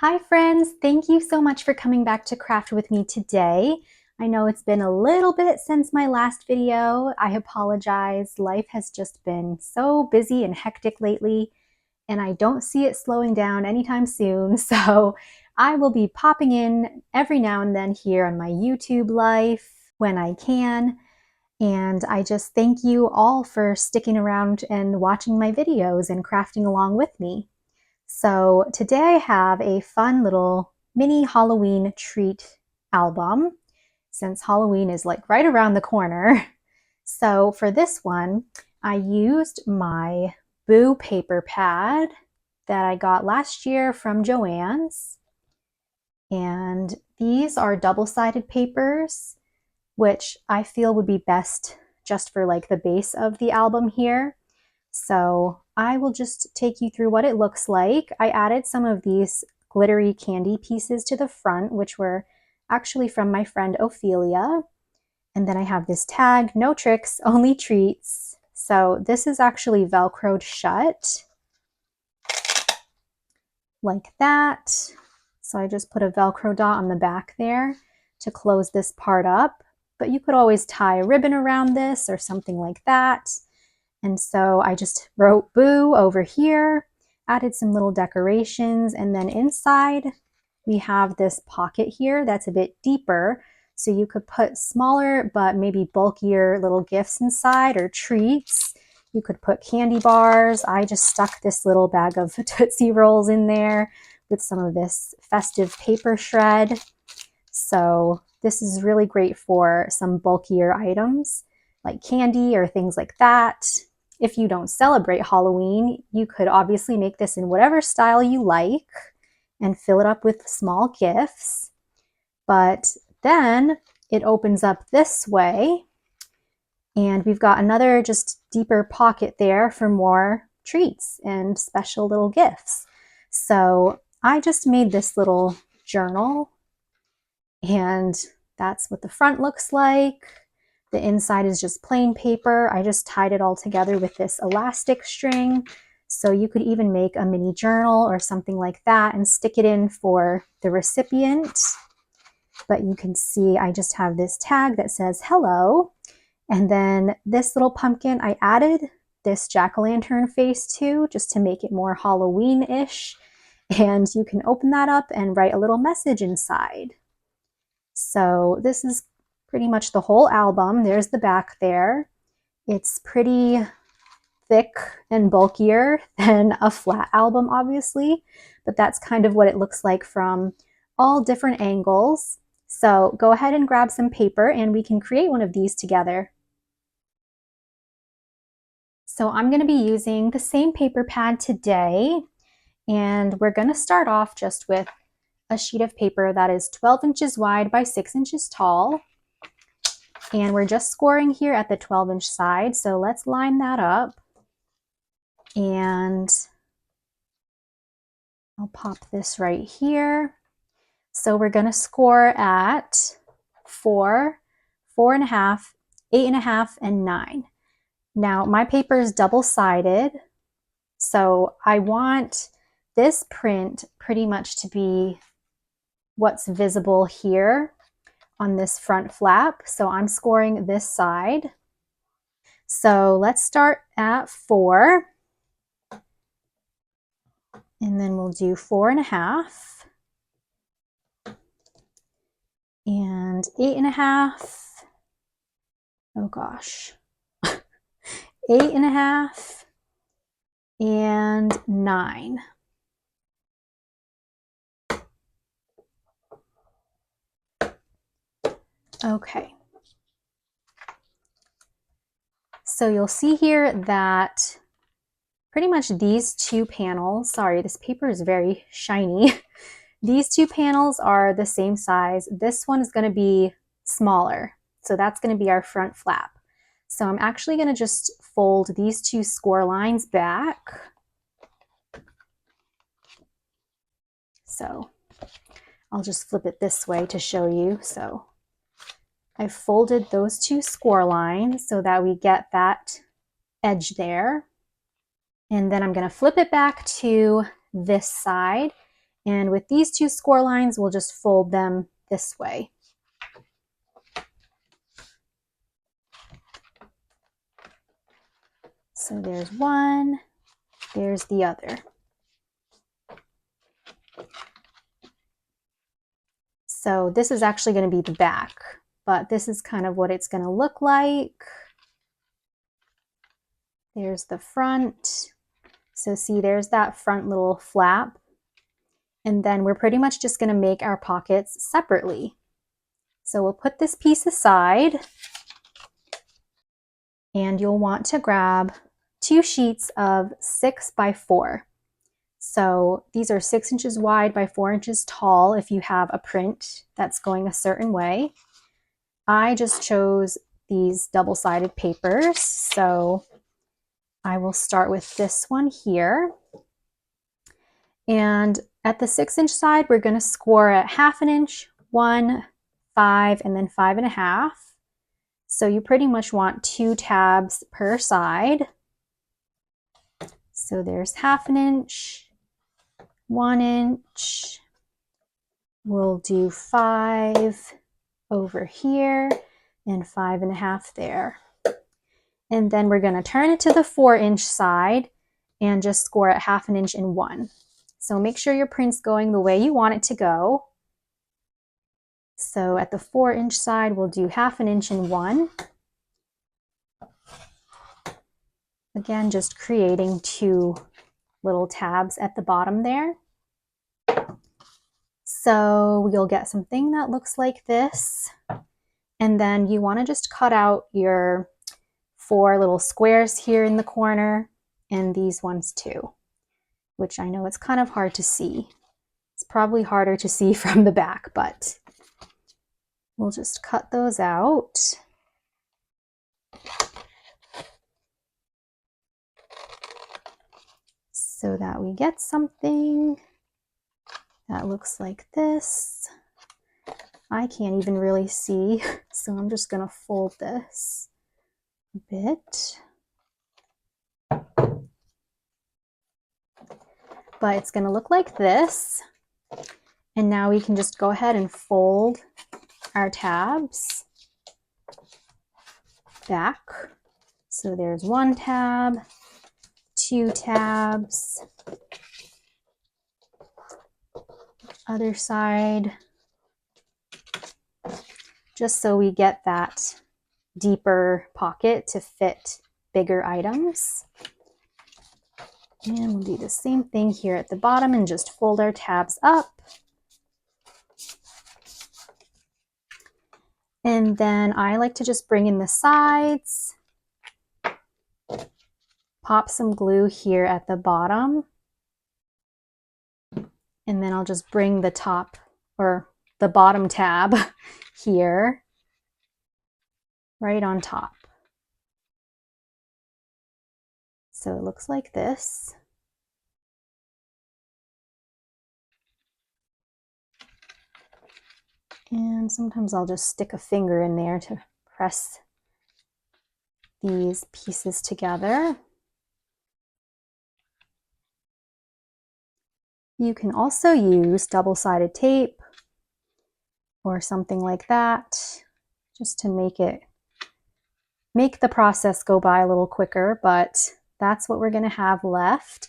Hi friends, thank you so much for coming back to craft with me today. I know it's been a little bit since my last video. I apologize. Life has just been so busy and hectic lately, and I don't see it slowing down anytime soon. So I will be popping in every now and then here on my YouTube life when I can. And I just thank you all for sticking around and watching my videos and crafting along with me. So today I have a fun little mini Halloween treat album since Halloween is like right around the corner. So for this one, I used my Boo paper pad that I got last year from Joann's. And these are double-sided papers, which I feel would be best just for like the base of the album here. So I will just take you through what it looks like. I added some of these glittery candy pieces to the front, which were actually from my friend Ophelia. And then I have this tag, no tricks, only treats. So this is actually Velcroed shut, like that. So I just put a Velcro dot on the back there to close this part up. But you could always tie a ribbon around this or something like that. And so I just wrote Boo over here, added some little decorations, and then inside we have this pocket here that's a bit deeper. So you could put smaller but maybe bulkier little gifts inside or treats. You could put candy bars. I just stuck this little bag of Tootsie Rolls in there with some of this festive paper shred. So this is really great for some bulkier items like candy or things like that. If you don't celebrate Halloween, you could obviously make this in whatever style you like and fill it up with small gifts. But then it opens up this way, and we've got another just deeper pocket there for more treats and special little gifts. So I just made this little journal, and that's what the front looks like. The inside is just plain paper. I just tied it all together with this elastic string. So you could even make a mini journal or something like that and stick it in for the recipient. But you can see I just have this tag that says hello. And then this little pumpkin, I added this jack-o'-lantern face to just to make it more Halloween-ish. And you can open that up and write a little message inside. So this is pretty much the whole album. There's the back there. It's pretty thick and bulkier than a flat album, obviously, but that's kind of what it looks like from all different angles. So go ahead and grab some paper and we can create one of these together. So I'm going to be using the same paper pad today, and we're going to start off just with a sheet of paper that is 12 inches wide by 6 inches tall. And we're just scoring here at the 12-inch side, so let's line that up. And I'll pop this right here. So we're going to score at 4, 4.5, 8.5, and 9. Now my paper is double-sided, so I want this print pretty much to be what's visible here on this front flap. So I'm scoring this side. So let's start at 4. And then we'll do 4.5. And 8.5. Oh gosh. 8.5. And 9. Okay. So you'll see here that pretty much these two panels, sorry, this paper is very shiny. These two panels are the same size. This one is going to be smaller. So that's going to be our front flap. So I'm actually going to just fold these two score lines back. So I'll just flip it this way to show you. So I folded those two score lines so that we get that edge there. And then I'm going to flip it back to this side And with these two score lines, we'll just fold them this way. So there's one, there's the other. So this is actually going to be the back, but this is kind of what it's going to look like. There's the front. So see, there's that front little flap. And then we're pretty much just going to make our pockets separately. So we'll put this piece aside, and you'll want to grab 2 sheets of 6 by 4. So these are 6 inches wide by 4 inches tall if you have a print that's going a certain way. I just chose these double-sided papers, so I will start with this one here. And at the 6-inch side, we're going to score at 1/2 inch, 1, 5, and then 5.5. So you pretty much want 2 tabs per side. So there's 1/2 inch, 1 inch. We'll do 5 over here and 5.5 there. And then we're going to turn it to the 4-inch side and just score at 1/2 inch and 1. So make sure your print's going the way you want it to go. So at the 4-inch side, we'll do 1/2 inch and 1. Again, just creating 2 little tabs at the bottom there. So you'll get something that looks like this. And then you want to just cut out your 4 little squares here in the corner and these ones too, which I know it's kind of hard to see. It's probably harder to see from the back, but we'll just cut those out. So that we get something that looks like this. I can't even really see, so I'm just going to fold this a bit. But it's going to look like this. And now we can just go ahead and fold our tabs back. So there's 1 tab, 2 tabs, other side, just so we get that deeper pocket to fit bigger items. And we'll do the same thing here at the bottom and just fold our tabs up. And then I like to just bring in the sides, pop some glue here at the bottom, and then I'll just bring the top or the bottom tab here right on top. So it looks like this. And sometimes I'll just stick a finger in there to press these pieces together. You can also use double-sided tape or something like that just to make the process go by a little quicker, but that's what we're going to have left.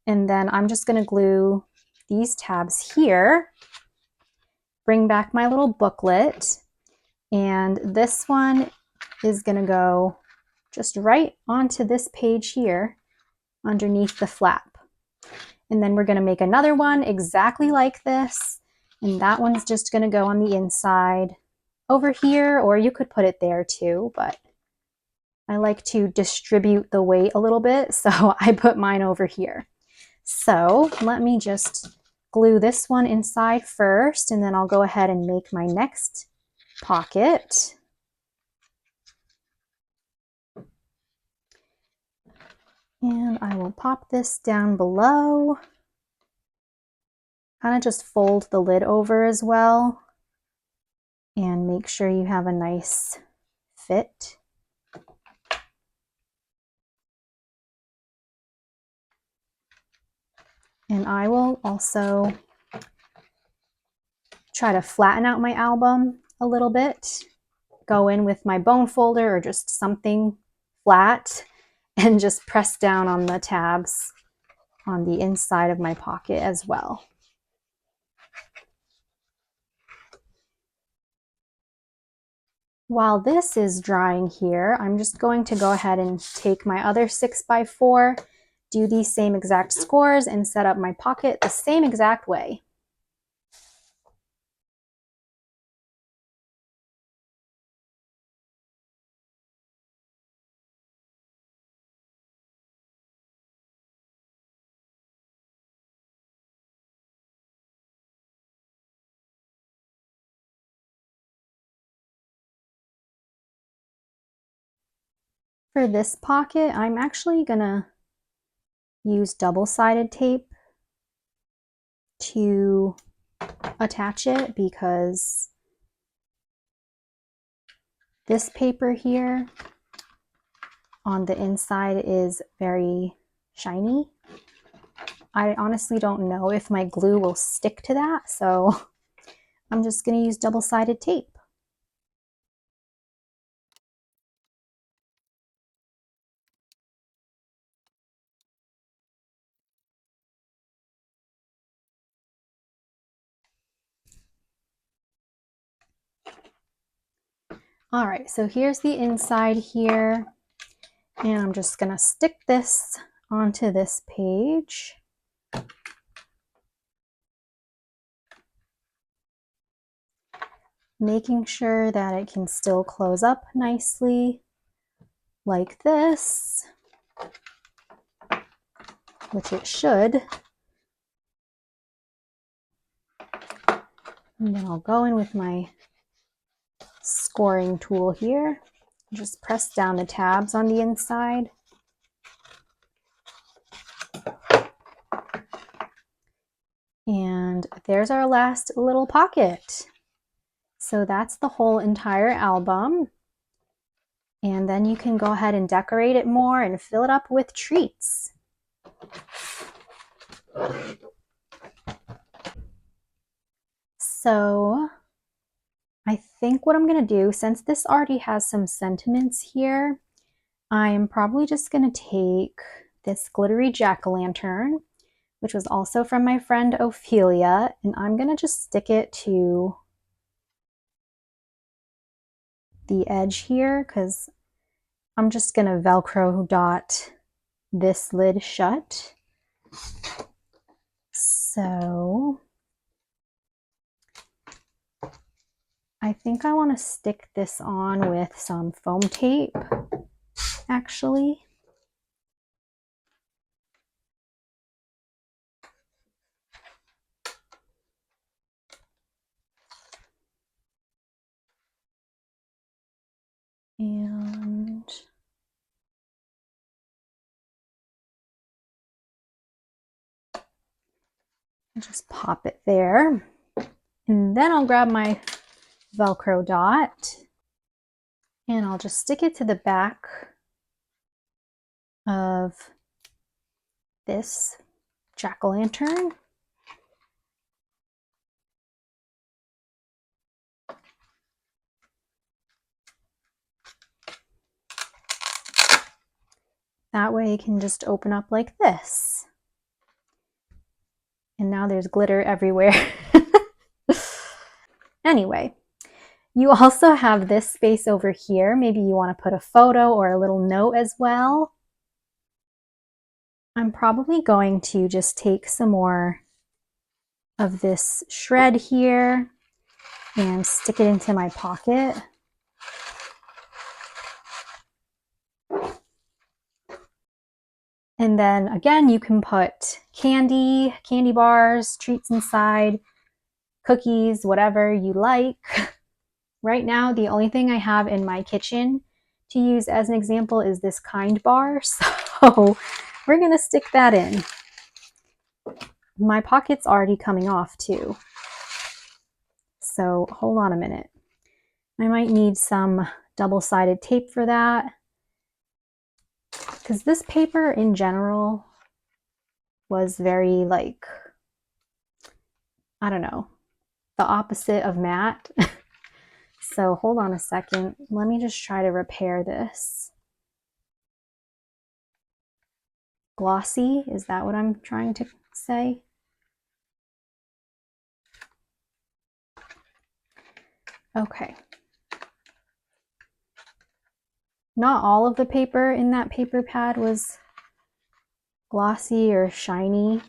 And then I'm just going to glue these tabs here, bring back my little booklet, and this one is going to go just right onto this page here underneath the flap. And then we're going to make another one exactly like this, and that one's just going to go on the inside over here, or you could put it there too, but I like to distribute the weight a little bit, so I put mine over here. So let me just glue this one inside first, and then I'll go ahead and make my next pocket. And I will pop this down below. Kind of just fold the lid over as well, and make sure you have a nice fit. And I will also try to flatten out my album a little bit, go in with my bone folder or just something flat and just press down on the tabs on the inside of my pocket as well. While this is drying here, I'm just going to go ahead and take my other 6x4, do these same exact scores, and set up my pocket the same exact way. For this pocket, I'm actually gonna use double-sided tape to attach it because this paper here on the inside is very shiny. I honestly don't know if my glue will stick to that, so I'm just gonna use double-sided tape. All right, so here's the inside here, and I'm just gonna stick this onto this page. Making sure that it can still close up nicely like this, which it should. And then I'll go in with my scoring tool here. Just press down the tabs on the inside. And there's our last little pocket. So that's the whole entire album. And then you can go ahead and decorate it more and fill it up with treats. So I think what I'm going to do, since this already has some sentiments here, I am probably just going to take this glittery jack-o'-lantern, which was also from my friend Ophelia, and I'm going to just stick it to the edge here because I'm just going to Velcro dot this lid shut. So I think I want to stick this on with some foam tape, actually. And just pop it there. And then I'll grab my Velcro dot and I'll just stick it to the back of this jack-o'-lantern. That way it can just open up like this. And now there's glitter everywhere. Anyway, you also have this space over here. Maybe you want to put a photo or a little note as well. I'm probably going to just take some more of this shred here and stick it into my pocket. And then again, you can put candy bars, treats inside, cookies, whatever you like. Right now, the only thing I have in my kitchen to use as an example is this kind bar. So we're gonna stick that in. My pocket's already coming off too. So hold on a minute. I might need some double-sided tape for that, because this paper in general was very, like, I don't know, the opposite of matte. So hold on a second. Let me just try to repair this. Glossy, is that what I'm trying to say? Okay. Not all of the paper in that paper pad was glossy or shiny.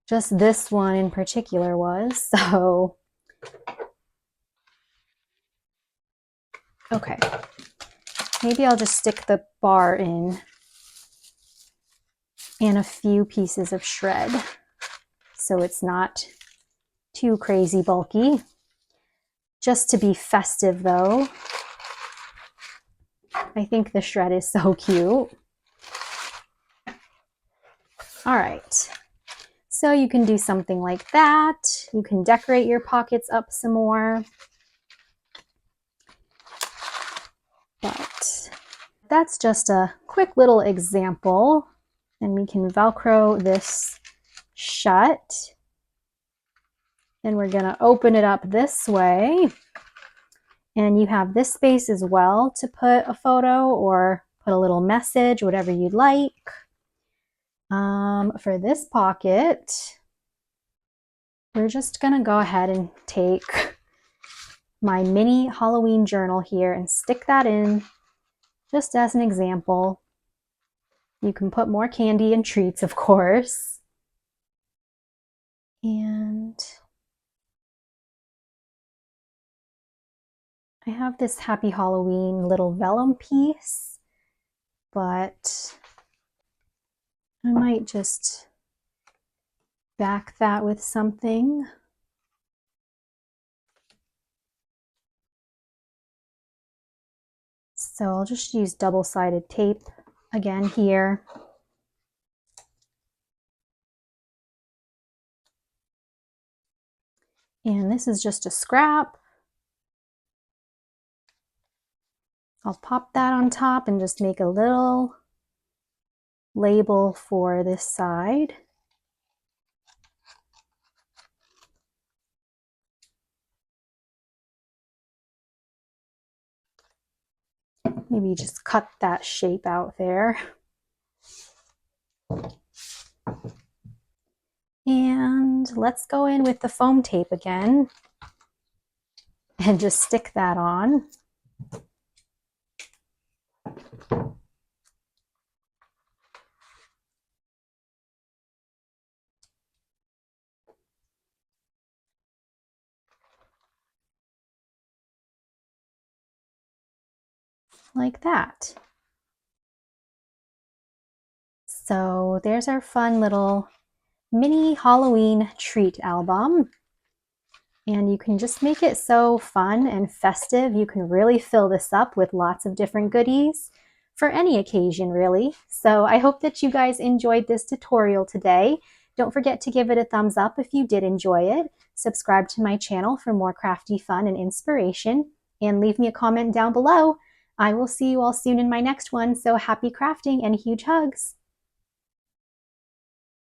Just this one in particular was, so. Okay. Maybe I'll just stick the bar in and a few pieces of shred so it's not too crazy bulky. Just to be festive though, I think the shred is so cute. All right, so you can do something like that. You can decorate your pockets up some more. But that's just a quick little example, and we can Velcro this shut. And we're gonna open it up this way. And you have this space as well to put a photo or put a little message, whatever you'd like. For this pocket, we're just gonna go ahead and take my mini Halloween journal here and stick that in just as an example. You can put more candy and treats, of course. And I have this Happy Halloween little vellum piece, but I might just back that with something. So I'll just use double-sided tape again here. And this is just a scrap. I'll pop that on top and just make a little label for this side. Maybe just cut that shape out there. And let's go in with the foam tape again and just stick that on. Like that. So there's our fun little mini Halloween treat album. And you can just make it so fun and festive. You can really fill this up with lots of different goodies for any occasion, really. So I hope that you guys enjoyed this tutorial today. Don't forget to give it a thumbs up if you did enjoy it. Subscribe to my channel for more crafty fun and inspiration. And leave me a comment down below. I will see you all soon in my next one. So happy crafting and huge hugs.